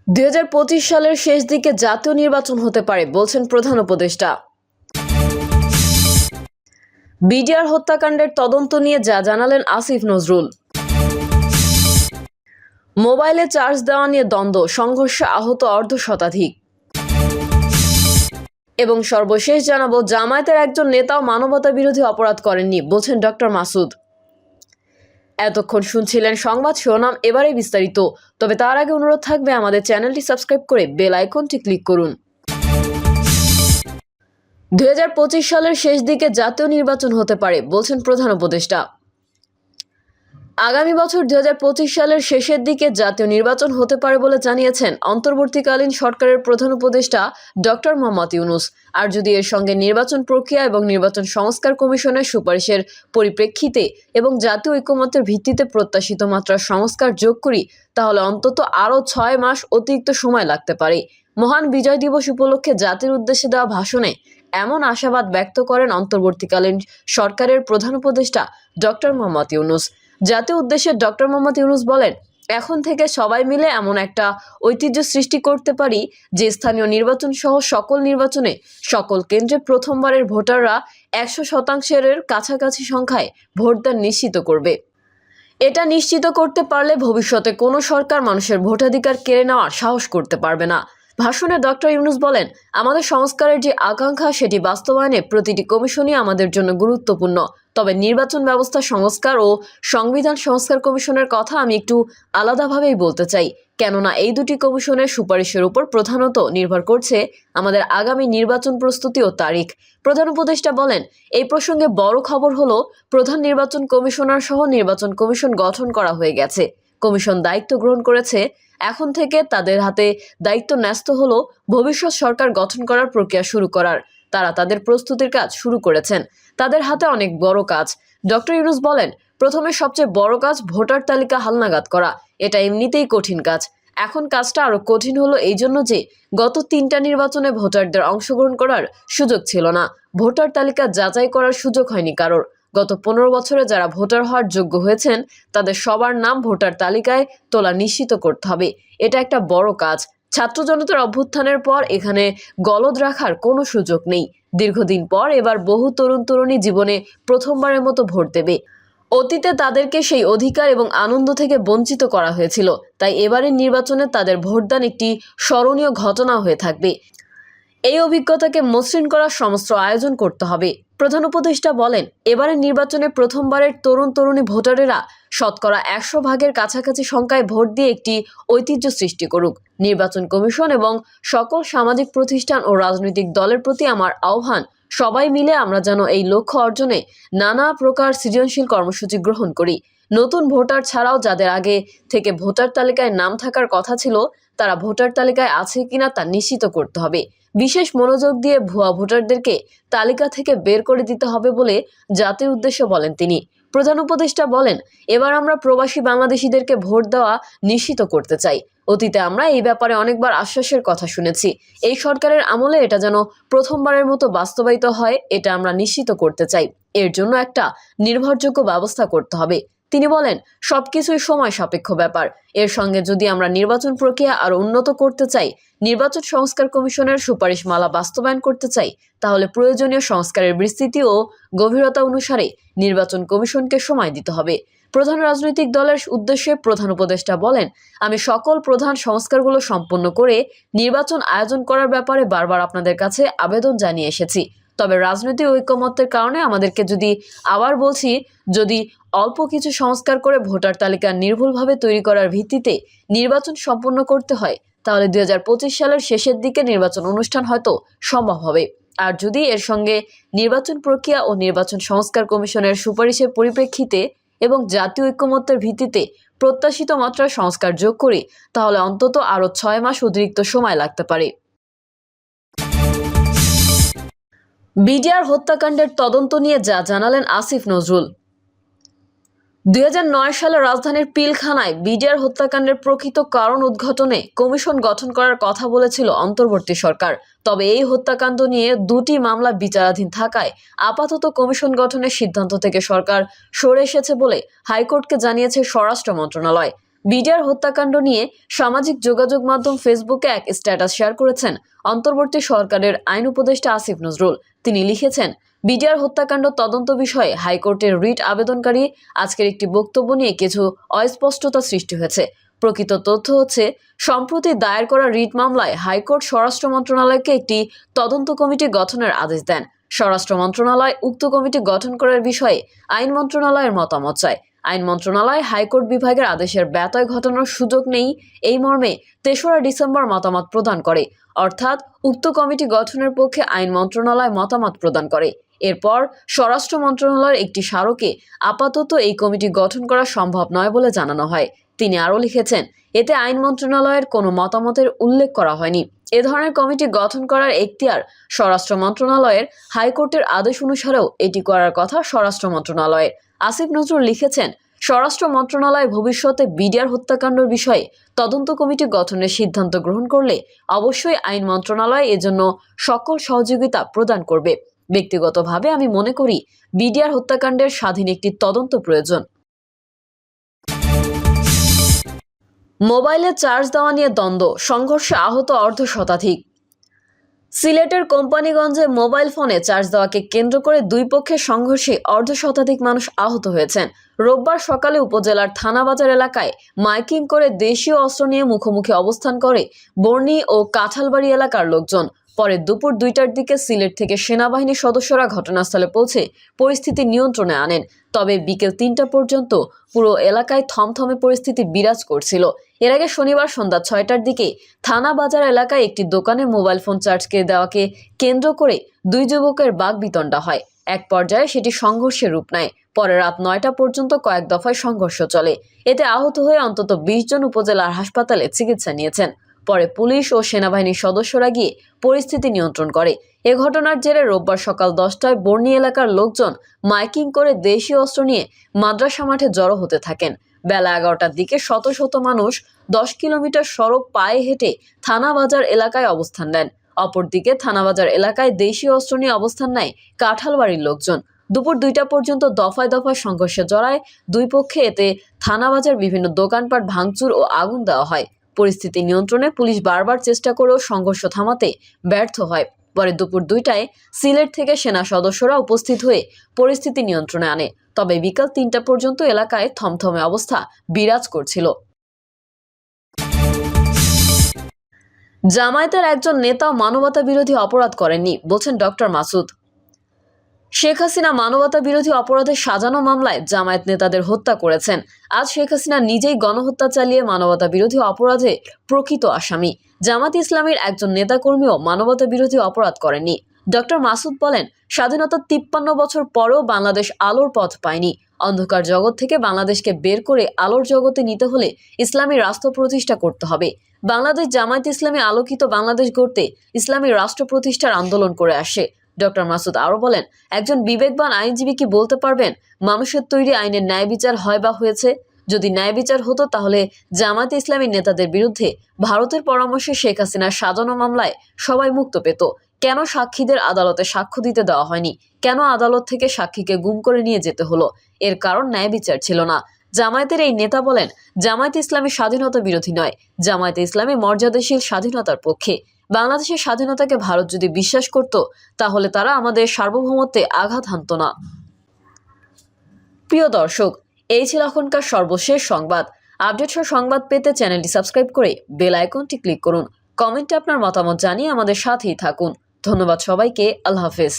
২০২৫ সালের শেষ দিকে জাতীয় নির্বাচন হতে পারে বলছেন প্রধান উপদেষ্টা। বিডিআর হত্যাকাণ্ডের তদন্ত নিয়ে যা জানালেন আসিফ নজরুল। মোবাইলে চার্জ দেওয়া নিয়ে দ্বন্দ্ব, সংঘর্ষে আহত অর্ধশতাধিক। এবং সর্বশেষ জানাবো, জামায়াতের একজন নেতাও মানবতা বিরোধী অপরাধ করেননি বলছেন ডক্টর মাসুদ। এতক্ষণ শুনছিলেন সংবাদ শিরোনাম, এবারে বিস্তারিত। তবে তার আগে অনুরোধ থাকবে আমাদের চ্যানেলটি সাবস্ক্রাইব করে বেল আইকনটি ক্লিক করুন। ২০২৫ সালের শেষ দিকে জাতীয় নির্বাচন হতে পারে বলছেন প্রধান উপদেষ্টা। আগামী বছর ২০২৫ সালের শেষের দিকে জাতীয় নির্বাচন হতে পারে বলে জানিয়েছেন অন্তর্বর্তীকালীন সরকারের প্রধান উপদেষ্টা ডক্টর মোহাম্মদ ইউনূস। আর যদি এর সঙ্গে নির্বাচন প্রক্রিয়া এবং নির্বাচন সংস্কার কমিশনের সুপারিশের পরিপ্রেক্ষিতে এবং জাতীয় ঐকমত্যের ভিত্তিতে প্রত্যাশিত মাত্রার সংস্কার যোগ করি, তাহলে অন্তত আরও ৬ মাস অতিরিক্ত সময় লাগতে পারে। মহান বিজয় দিবস উপলক্ষে জাতির উদ্দেশ্যে দেওয়া ভাষণে এমন আশাবাদ ব্যক্ত করেন অন্তর্বর্তীকালীন সরকারের প্রধান উপদেষ্টা ডক্টর মোহাম্মদ ইউনূস। জাতীয় উদ্দেশ্যে ডক্টর মোহাম্মদ ইউনূস বলেন, এখন থেকে সবাই মিলে এমন একটা ঐতিহ্য সৃষ্টি করতে পারি যে স্থানীয় নির্বাচন সহ সকল নির্বাচনে সকল কেন্দ্রে প্রথমবারের ভোটাররা ১০০% কাছাকাছি সংখ্যায় ভোটদান নিশ্চিত করবে। এটা নিশ্চিত করতে পারলে ভবিষ্যতে কোনো সরকার মানুষের ভোটাধিকার কেড়ে নেওয়ার সাহস করতে পারবে না। ভাষণে ডক্টর ইউনূস বলেন, আমাদের সংস্কারের যে আকাঙ্ক্ষা সেটি বাস্তবায়নে প্রতিটি কমিশনই আমাদের জন্য গুরুত্বপূর্ণ। তবে নির্বাচন ব্যবস্থা সংস্কার ও সংবিধান সংস্কার কমিশনের কথা আমি একটু আলাদাভাবেই বলতে চাই, কেননা এই দুটি কমিশনের সুপারিশের উপর প্রধানত নির্ভর করছে আমাদের আগামী নির্বাচন প্রস্তুতি ও তারিখ। প্রধান উপদেষ্টা বলেন, এই প্রসঙ্গে বড় খবর হলো প্রধান নির্বাচন কমিশনার সহ নির্বাচন কমিশন গঠন করা হয়ে গেছে। কমিশন দায়িত্ব গ্রহণ করেছে। এখন থেকে তাদের হাতে দায়িত্ব ন্যস্ত হলো ভবিষ্যৎ সরকার গঠন করার প্রক্রিয়া শুরু করার। তারা তাদের প্রস্তুতির কাজ শুরু করেছেন। তাদের হাতে অনেক বড় কাজ। ডক্টর ইউনূস বলেন, প্রথমে সবচেয়ে বড় কাজ ভোটার তালিকা হালনাগাদ করা। এটা এমনিতেই কঠিন কাজ। এখন কাজটা আরো কঠিন হলো এই জন্য যে গত ৩টা নির্বাচনে ভোটারদের অংশগ্রহণ করার সুযোগ ছিল না। ভোটার তালিকা যাচাই করার সুযোগ হয়নি কারোর। গত ১৫ বছরে যারা ভোটার হওয়ার যোগ্য হয়েছেন তাদের সবার নাম ভোটার তালিকায় তোলা নিশ্চিত করতে হবে। এটা একটা বড় কাজ। ছাত্র জনতার অভ্যুত্থানের পর এখানে গলদ রাখার কোনো সুযোগ নেই। দীর্ঘদিন পর এবার বহু তরুণ তরুণী জীবনে প্রথমবারের মতো ভোট দেবে। অতীতে তাদেরকে সেই অধিকার এবং আনন্দ থেকে বঞ্চিত করা হয়েছিল। তাই এবারের নির্বাচনে তাদের ভোটদান একটি স্মরণীয় ঘটনা হয়ে থাকবে। এই অভিজ্ঞতাকে মসৃণ করার সমস্ত আয়োজন করতে হবে। প্রধান উপদেষ্টা বলেন, এবারের নির্বাচনে প্রথমবারের তরুণ তরুণী ভোটারেরা শতকরা ১০০% কাছাকাছি সংখ্যায় ভোট দিয়ে একটি ঐতিহ্য সৃষ্টি করুক। নির্বাচন কমিশন এবং সকল সামাজিক প্রতিষ্ঠান ও রাজনৈতিক দলের প্রতি আমার আহ্বান, সবাই মিলে আমরা যেন এই লক্ষ্য অর্জনে নানা প্রকার সৃজনশীল কর্মসূচি গ্রহণ করি। নতুন ভোটার ছাড়াও যাদের আগে থেকে ভোটার তালিকায় নাম থাকার কথা ছিল তারা ভোটার তালিকায় আছে কিনা তা নিশ্চিত করতে হবে। বিশেষ মনোযোগ দিয়ে ভুয়া ভোটারদেরকে তালিকা থেকে বের করে দিতে হবে বলে জাতির উদ্দেশ্যে বলেন তিনি। প্রধান উপদেষ্টা বলেন, এবার আমরা প্রবাসী বাংলাদেশিদেরকে ভোট দেওয়া নিশ্চিত করতে চাই। অতীতে আমরা এই ব্যাপারে অনেকবার আশ্বাসের কথা শুনেছি। এই সরকারের আমলে এটা যেন প্রথমবারের মতো বাস্তবায়িত হয়, এটা আমরা নিশ্চিত করতে চাই। এর জন্য একটা নির্ভরযোগ্য ব্যবস্থা করতে হবে। তিনি বলেন, সবকিছুই সময় সাপেক্ষ ব্যাপার। এর সঙ্গে যদি আমরা নির্বাচন প্রক্রিয়া আরো উন্নত করতে চাই, নির্বাচন সংস্কার কমিশনের সুপারিশমালা বাস্তবায়ন করতে চাই, তাহলে প্রয়োজনীয় সংস্কারের বিস্তৃতি ও গভীরতা অনুসারে নির্বাচন কমিশনকে সময় দিতে হবে। প্রধান রাজনৈতিক দলের উদ্দেশ্যে প্রধান উপদেষ্টা বলেন, আমি সকল প্রধান সংস্কারগুলো সম্পন্ন করে নির্বাচন আয়োজন করার ব্যাপারে বারবার আপনাদের কাছে আবেদন জানিয়ে এসেছি। তবে রাজনৈতিক ঐকমত্যের কারণে আমাদেরকে যদি অল্প কিছু সংস্কার করে ভোটার তালিকা নির্ভুলভাবে তৈরি করার ভিত্তিতে নির্বাচন সম্পন্ন করতে হয়, তাহলে ২০২৫ সালের শেষের দিকে নির্বাচন অনুষ্ঠান হয়তো সম্ভব হবে। আর যদি এর সঙ্গে নির্বাচন প্রক্রিয়া ও নির্বাচন সংস্কার কমিশনের সুপারিশের পরিপ্রেক্ষিতে এবং জাতীয় ঐকমত্যের ভিত্তিতে প্রত্যাশিত মাত্রার সংস্কার যোগ করি, তাহলে অন্তত আরও ৬ মাস অতিরিক্ত সময় লাগতে পারে। বিডিআর হত্যাকাণ্ডের তদন্ত নিয়ে যা জানালেন আসিফ নজরুল। ২০০৯ সালে রাজধানীর পিলখানায় বিডিআর হত্যাকাণ্ডের প্রকৃত কারণ উদ্ঘাটনে কমিশন গঠন করার কথা বলেছিল অন্তর্বর্তী সরকার। তবে এই হত্যাকাণ্ড নিয়ে ২টি মামলা বিচারাধীন থাকায় আপাতত কমিশন গঠনের সিদ্ধান্ত থেকে সরকার সরে এসেছে বলে হাইকোর্টকে জানিয়েছে স্বরাষ্ট্র মন্ত্রণালয়। বিডিআর হত্যাকাণ্ড নিয়ে সামাজিক যোগাযোগ মাধ্যম ফেসবুকে এক স্ট্যাটাস শেয়ার করেছেন অন্তর্বর্তী সরকারের আইন উপদেষ্টা আসিফ নজরুল। তিনি লিখেছেন, বিডিআর হত্যাকাণ্ড তদন্ত বিষয়ে হাইকোর্টের রিট আবেদনকারী আজকের একটি বক্তব্য নিয়ে কিছু অস্পষ্টতা সৃষ্টি হয়েছে। প্রকৃত তথ্য হচ্ছে, সম্প্রতি দায়ের করা রিট মামলায় হাইকোর্ট স্বরাষ্ট্র মন্ত্রণালয়কে একটি তদন্ত কমিটি গঠনের আদেশ দেন। স্বরাষ্ট্র মন্ত্রণালয় উক্ত কমিটি গঠন করার বিষয়ে আইন মন্ত্রণালয়ের মতামত চায়। আইন মন্ত্রণালয় হাইকোর্ট বিভাগের আদেশের ব্যত্যয় ঘটানোর সুযোগ নেই এই মর্মে ৩রা ডিসেম্বর মতামত প্রদান করে। অর্থাৎ উক্ত কমিটি গঠনের পক্ষে আইন মন্ত্রণালয় মতামত প্রদান করে। এরপর স্বরাষ্ট্র মন্ত্রণালয়ের একটি স্মারকে আপাতত এই কমিটি গঠন করা সম্ভব নয় বলে জানানো হয়। তিনি আরও লিখেছেন, এতে আইন মন্ত্রণালয়ের কোনো মতামতের উল্লেখ করা হয়নি। এ ধরনের কমিটি গঠন করার এখতিয়ার স্বরাষ্ট্র মন্ত্রণালয়ের, হাইকোর্টের আদেশ অনুসারেও এটি করার কথা স্বরাষ্ট্র মন্ত্রণালয়ের। আসিফ নজরুল লিখেছেন, স্বরাষ্ট্র মন্ত্রণালয় ভবিষ্যতে বিডিআর হত্যাকাণ্ডের বিষয়ে তদন্ত কমিটি গঠনের সিদ্ধান্ত গ্রহণ করলে অবশ্যই আইন মন্ত্রণালয় এজন্য সকল সহযোগিতা প্রদান করবে। ব্যক্তিগতভাবে আমি মনে করি বিডিআর হত্যাকাণ্ডের স্বাধীন একটি তদন্ত প্রয়োজন। মোবাইলে চার্জ দেওয়া নিয়ে দ্বন্দ্ব, সংঘর্ষে আহত অর্ধশতাধিক। সিলেটের কোম্পানিগঞ্জে মোবাইল ফোনে চার্জ দেওয়াকে কেন্দ্র করে দুই পক্ষের সংঘর্ষে অর্ধশতাধিক মানুষ আহত হয়েছেন। রোববার সকালে উপজেলার থানাবাজার এলাকায় মাইকিং করে দেশীয় অস্ত্র নিয়ে মুখোমুখি অবস্থান করে বর্ণী ও কাঁঠালবাড়ি এলাকার লোকজন। পরে দুপুর 2টার দিকে সিলেট থেকে সেনাবাহিনীর সদস্যরা ঘটনাস্থলে পৌঁছে পরিস্থিতি নিয়ন্ত্রণে আনেন। তবে বিকেল 3টা পর্যন্ত পুরো এলাকায় থমথমে পরিস্থিতি বিরাজ করছিল। এর আগে শনিবার সন্ধ্যা 6টার দিকে থানাবাজার এলাকায় একটি দোকানে মোবাইল ফোন চার্জকে দেওয়াকে কেন্দ্র করে দুই যুবকের বাকবিতণ্ডা হয়। এক পর্যায়ে সেটি সংঘর্ষের রূপ নেয়। পরে রাত 9টা পর্যন্ত কয়েক দফায় সংঘর্ষ চলে। এতে আহত হয়ে অন্তত 20 জন উপজেলার হাসপাতালে চিকিৎসা নিয়েছেন। পরে পুলিশ ও সেনাবাহিনীর সদস্যরা গিয়ে পরিস্থিতি নিয়ন্ত্রণ করে। এ ঘটনার জেরে রোববার সকাল 10টায় বর্ণী এলাকার লোকজন মাইকিং করে দেশীয় অস্ত্র নিয়ে মাদ্রাসা মাঠে জড়ো হতে থাকেন। বেলা 11টার দিকে শত শত মানুষ 10 কিলোমিটার সড়ক পায়ে হেঁটে থানাবাজার এলাকায় অবস্থান নেন। অপরদিকে থানাবাজার এলাকায় দেশীয় অস্ত্র নিয়ে অবস্থান নেয় কাঁঠালবাড়ির লোকজন। দুপুর 2টা পর্যন্ত দফায় দফায় সংঘর্ষে জড়ায় দুই পক্ষে। এতে থানাবাজার বিভিন্ন দোকানপাট ভাঙচুর ও আগুন দেওয়া হয়। পরিস্থিতি নিয়ন্ত্রণে পুলিশ বারবার চেষ্টা করেও সংঘর্ষ থামাতে ব্যর্থ হয়। পরে দুপুর 2টায় সিলেট থেকে সেনা সদস্যরা উপস্থিত হয়ে পরিস্থিতি নিয়ন্ত্রণে আনে। তবে বিকাল 3টা পর্যন্ত এলাকায় থমথমে অবস্থা বিরাজ করছিল। জামায়াতের একজন নেতা মানবতা বিরোধী অপরাধ করেননি বলছেন ডক্টর মাসুদ। শেখ হাসিনা মানবতা বিরোধী অপরাধের সাজানো মামলায় জামায়াত নেতাদের হত্যা করেছেন। আজ শেখ হাসিনা নিজেই গণহত্যা চালিয়ে মানবতা বিরোধী অপরাধে প্রকৃত আসামি। জামাত ইসলামীর একজন নেতাকর্মীও মানবতা বিরোধী অপরাধ করেননি। ডক্টর মাসুদ বলেন, স্বাধীনতার 53 বছর পরেও বাংলাদেশ আলোর পথ পায়নি। অন্ধকার জগৎ থেকে বাংলাদেশকে বের করে আলোর জগতে নিতে হলে ইসলামী রাষ্ট্র প্রতিষ্ঠা করতে হবে। বাংলাদেশ জামায়াত ইসলামী আলোকিত বাংলাদেশ গড়তে ইসলামী রাষ্ট্র প্রতিষ্ঠার আন্দোলন করে আসে। ডক্টর মাসুদ আরও বলেন, একজন বিবেকবান আইনজীবী কি বলতে পারবেন মানুষের তৈরি আইনের ন্যায় বিচার হয় বা হয়েছে? যদি ন্যায় বিচার হতো তাহলে জামায়াত ইসলামী নেতাদের বিরুদ্ধে ভারতের পরামর্শে শেখ হাসিনার সাজানো মামলায় সবাই মুক্ত পেত। কেন সাক্ষীদের আদালতে সাক্ষ্য দিতে দেওয়া হয়নি? কেন আদালত থেকে সাক্ষীকে গুম করে নিয়ে যেতে হলো? এর কারণ ন্যায় বিচার ছিল না। জামায়াতের এই নেতা বলেন, জামায়াত ইসলামী স্বাধীনতা বিরোধী নয়, জামায়াত ইসলামী মর্যাদাশীল স্বাধীনতার পক্ষে। বাংলাদেশের স্বাধীনতাকে ভারত যদি বিশ্বাস করত তাহলে তারা আমাদের সার্বভৌমত্বে আঘাত হানত না। প্রিয় দর্শক, এই ছিল এখনকার সর্বশেষ সংবাদ। আপডেট সহ সংবাদ পেতে চ্যানেলটি সাবস্ক্রাইব করে বেল আইকনটি ক্লিক করুন। কমেন্টে আপনার মতামত জানিয়ে আমাদের সাথেই থাকুন। ধন্যবাদ সবাইকে। আল্লাহ হাফেজ।